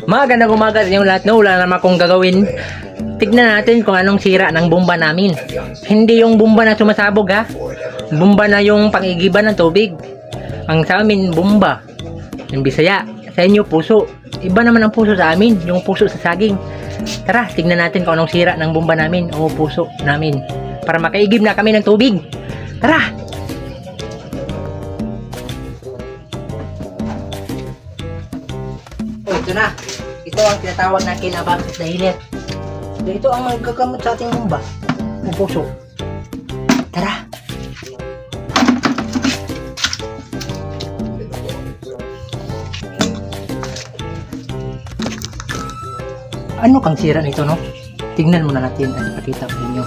Magandang umaga sa inyong lahat. No, wala naman akong gagawin. Tignan natin kung anong sira ng bomba namin. Hindi yung bomba na sumasabog ha. Bomba na yung pangigiban ng tubig. Ang sa amin, bomba. Yung Bisaya. Sa inyo, puso. Iba naman ang puso sa amin. Yung puso sa saging. Tara, tignan natin kung anong sira ng bomba namin o puso namin. Para makaigib na kami ng tubig. Tara! Oh, ito na. Ito ang tinatawag na kinabang na hilir. Ito ang magkakamot sa ating bomba. O puso. Tara! Ano kang sira nito, no? Tignan muna natin at ipakita ko ninyo.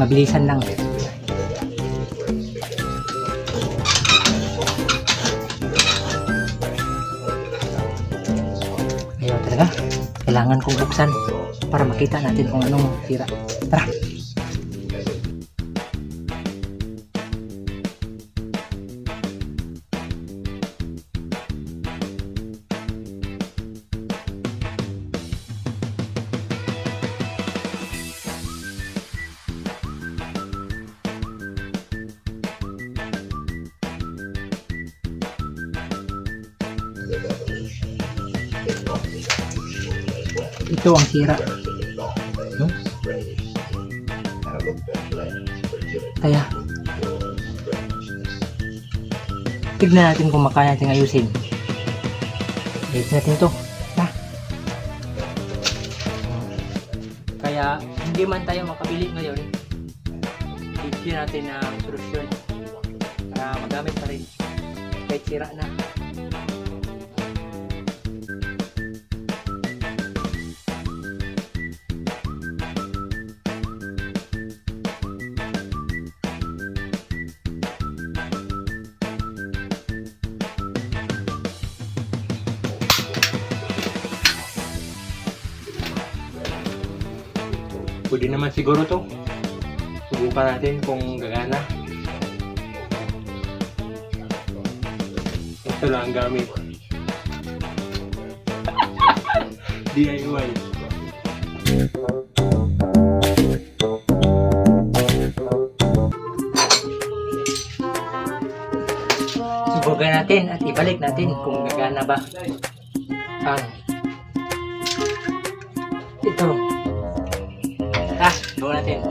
Mabilisan lang. Ayaw talaga. Kailangan kong buksan para makita natin kung anong sira. Tara! Ito ang sira. Kaya tignan natin kung makaya natin ayusin. Wait natin to. Kaya hindi man tayo makabili ngayon, bigyan natin ng solusyon para magamit pa rin kahit sira na. Pwede naman siguro to. Subukan natin kung gagana. Ito lang ang gamit. DIY. Subukan natin at ibalik natin kung gagana ba. Ito. Subukan natin.